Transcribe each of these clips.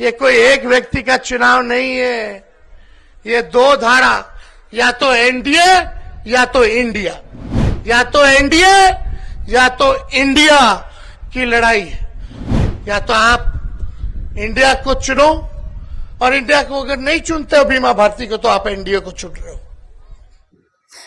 ये कोई एक व्यक्ति का चुनाव नहीं है, ये दो धारा, या तो एनडीए या तो इंडिया, या तो एनडीए या तो इंडिया की लड़ाई है। या तो आप इंडिया को चुनो, और इंडिया को अगर नहीं चुनते हो बीमा भारती को, तो आप एनडीए को चुन रहे हो।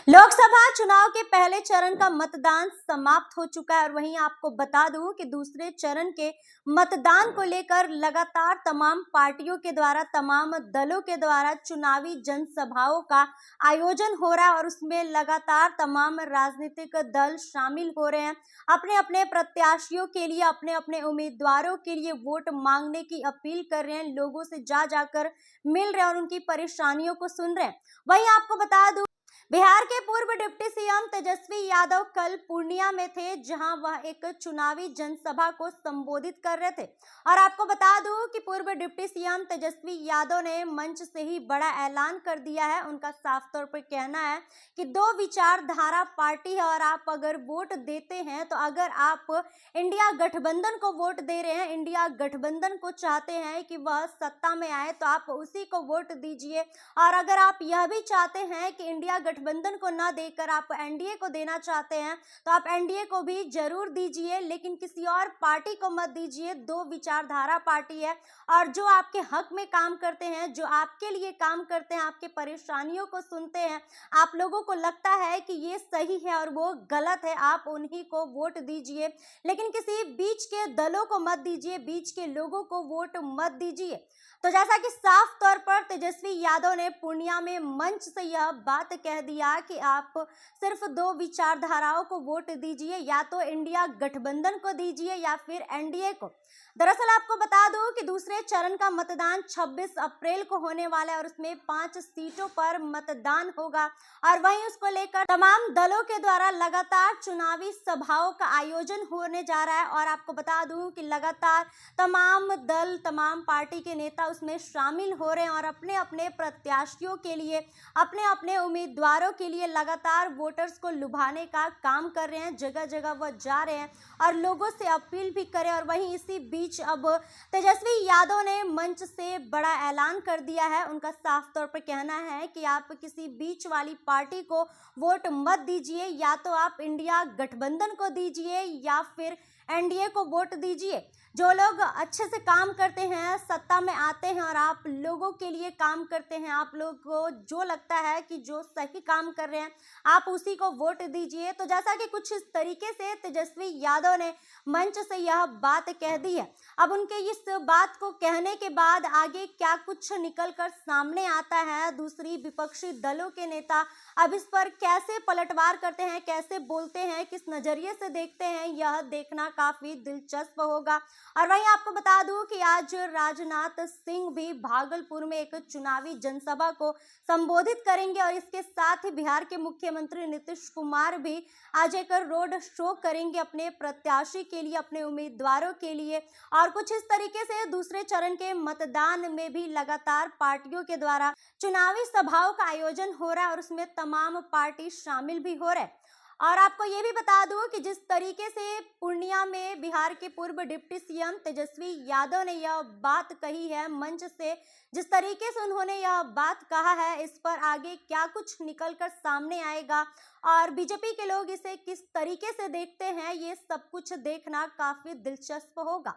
लोकसभा चुनाव के पहले चरण का मतदान समाप्त हो चुका है और वहीं आपको बता दूं कि दूसरे चरण के मतदान को लेकर लगातार तमाम पार्टियों के द्वारा, तमाम दलों के द्वारा चुनावी जनसभाओं का आयोजन हो रहा है और उसमें लगातार तमाम राजनीतिक दल शामिल हो रहे हैं। अपने अपने प्रत्याशियों के लिए, अपने अपने उम्मीदवारों के लिए वोट मांगने की अपील कर रहे हैं, लोगों से जाकर मिल रहे हैं और उनकी परेशानियों को सुन रहे हैं। वहीं आपको बता दूं, बिहार के पूर्व डिप्टी सीएम तेजस्वी यादव कल पूर्णिया में थे, जहां वह एक चुनावी जनसभा को संबोधित कर रहे थे। और आपको बता दूं कि पूर्व डिप्टी सीएम तेजस्वी यादव ने मंच से ही बड़ा ऐलान कर दिया है। उनका साफ तौर पर कहना है कि दो विचारधारा पार्टी है और आप अगर वोट देते हैं, तो अगर आप इंडिया गठबंधन को वोट दे रहे हैं, इंडिया गठबंधन को चाहते हैं कि वह सत्ता में आए, तो आप उसी को वोट दीजिए। और अगर आप यह भी चाहते हैं कि इंडिया गठबंधन को ना देकर आप एनडीए को देना चाहते हैं, तो आप एनडीए को भी जरूर दीजिए, लेकिन किसी और पार्टी को मत दीजिए। दो विचारधारा पार्टी है और जो आपके हक में काम करते हैं, जो आपके लिए काम करते हैं, आपके परेशानियों को सुनते हैं, आप लोगों को लगता है कि ये सही है और वो गलत है, आप उन्हीं को वोट दीजिए, लेकिन किसी बीच के दलों को मत दीजिए, बीच के लोगों को वोट मत दीजिए। तो जैसा कि साफ तौर पर तेजस्वी यादव ने पूर्णिया में मंच से यह बात कह दिया कि आप सिर्फ दो विचारधाराओं को वोट दीजिए, या तो इंडिया गठबंधन को दीजिए या फिर एनडीए को। दरअसल आपको बता दूं कि दूसरे चरण का मतदान 26 अप्रैल को होने वाला है और उसमें 5 सीटों पर मतदान होगा और वहीं उसको लेकर तमाम दलों के द्वारा लगातार चुनावी सभाओं का आयोजन होने जा रहा है। और आपको बता दूं कि लगातार तमाम दल, तमाम पार्टी के नेता उसमें शामिल हो रहे हैं और अपने अपने प्रत्याशियों के लिए, अपने अपने उम्मीदवारों के लिए लगातार वोटर्स को लुभाने का काम कर रहे हैं। जगह जगह वह जा रहे हैं और लोगों से अपील भी करें। और वहीं इसी बीच अब तेजस्वी यादव ने मंच से बड़ा ऐलान कर दिया है। उनका साफ तौर पर कहना है कि आप किसी बीच वाली पार्टी को वोट मत दीजिए, या तो आप इंडिया गठबंधन को दीजिए या फिर एनडीए को वोट दीजिए। जो लोग अच्छे से काम करते हैं, सत्ता में आते हैं और आप लोगों के लिए काम करते हैं, आप लोगों को जो लगता है कि जो सही काम कर रहे हैं, आप उसी को वोट दीजिए। तो जैसा कि कुछ इस तरीके से तेजस्वी यादव ने मंच से यह बात कह दी है। अब उनके इस बात को कहने के बाद आगे क्या कुछ निकलकर सामने आता है, दूसरी विपक्षी दलों के नेता अब इस पर कैसे पलटवार करते हैं, कैसे बोलते हैं, किस नजरिए से देखते हैं, यह देखना काफी दिलचस्प होगा। और वहीं आपको बता दूं कि आज राजनाथ सिंह भी भागलपुर में एक चुनावी जनसभा को संबोधित करेंगे और इसके साथ ही बिहार के मुख्यमंत्री नीतीश कुमार भी आज एक रोड शो करेंगे अपने प्रत्याशी के लिए, अपने उम्मीदवारों के लिए। और कुछ इस तरीके से दूसरे चरण के मतदान में भी लगातार पार्टियों के द्वारा चुनावी सभाओं का आयोजन हो रहा है और उसमें तमाम पार्टी शामिल भी हो रहे हैं। और आपको ये भी बता दूं कि जिस तरीके से पूर्णिया में बिहार के पूर्व डिप्टी सीएम तेजस्वी यादव ने यह बात कही है मंच से, जिस तरीके से उन्होंने यह बात कहा है, इस पर आगे क्या कुछ निकलकर सामने आएगा और बीजेपी के लोग इसे किस तरीके से देखते हैं, ये सब कुछ देखना काफी दिलचस्प होगा।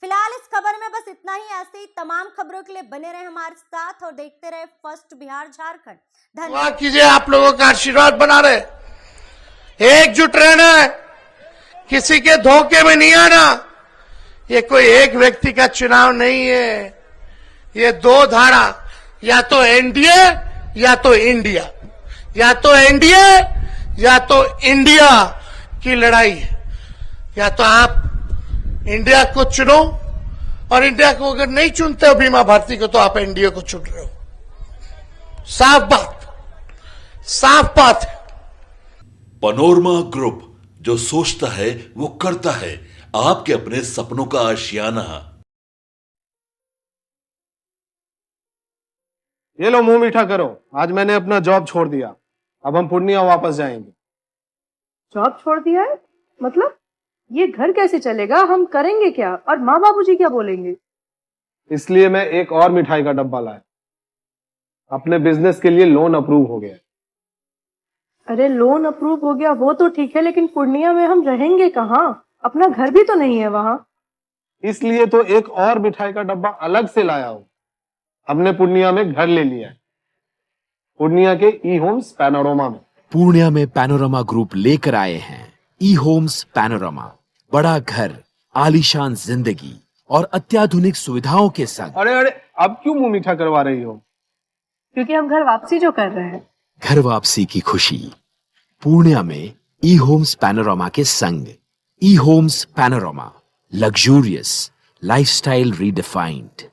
फिलहाल इस खबर में बस इतना ही। ऐसे ही तमाम खबरों के लिए बने रहे हमारे साथ और देखते रहे फर्स्ट बिहार झारखंड। धन्यवाद कीजिए, आप लोगों का आशीर्वाद बना रहे, एकजुट रहना है, किसी के धोखे में नहीं आना। ये कोई एक व्यक्ति का चुनाव नहीं है, ये दो धारा, या तो एनडीए या तो इंडिया, या तो एनडीए या तो इंडिया की लड़ाई है। या तो आप इंडिया को चुनो, और इंडिया को अगर नहीं चुनते हो बीमा भारती को, तो आप एनडीए को चुन रहे हो। साफ बात, साफ बात है। पनोरमा ग्रुप, जो सोचता है वो करता है। आपके अपने सपनों का आशियाना। ये लो, मुंह मीठा करो। आज मैंने अपना जॉब छोड़ दिया, अब हम पूर्णिया वापस जाएंगे। जॉब छोड़ दिया है? मतलब ये घर कैसे चलेगा? हम करेंगे क्या? और माँ बाबूजी क्या बोलेंगे? इसलिए मैं एक और मिठाई का डब्बा लाया। अपने बिजनेस के लिए लोन अप्रूव हो गया है। अरे लोन अप्रूव हो गया वो तो ठीक है, लेकिन पूर्णिया में हम रहेंगे कहाँ? अपना घर भी तो नहीं है वहाँ। इसलिए तो एक और मिठाई का डब्बा अलग से लाया हूं। हमने पूर्णिया में घर ले लिया है, पूर्णिया के ई होम्स पैनोरमा में। पूर्णिया में पैनोरमा ग्रुप लेकर आए हैं ई होम्स पैनोरमा। बड़ा घर, आलीशान जिंदगी और अत्याधुनिक सुविधाओं के संग। अरे अरे, अब क्यों मुंह मीठा करवा रही हो? क्योंकि हम घर वापसी जो कर रहे हैं। घर वापसी की खुशी पूर्णिया में ई होम्स पैनोरमा के संग। ई homes panorama, luxurious lifestyle redefined.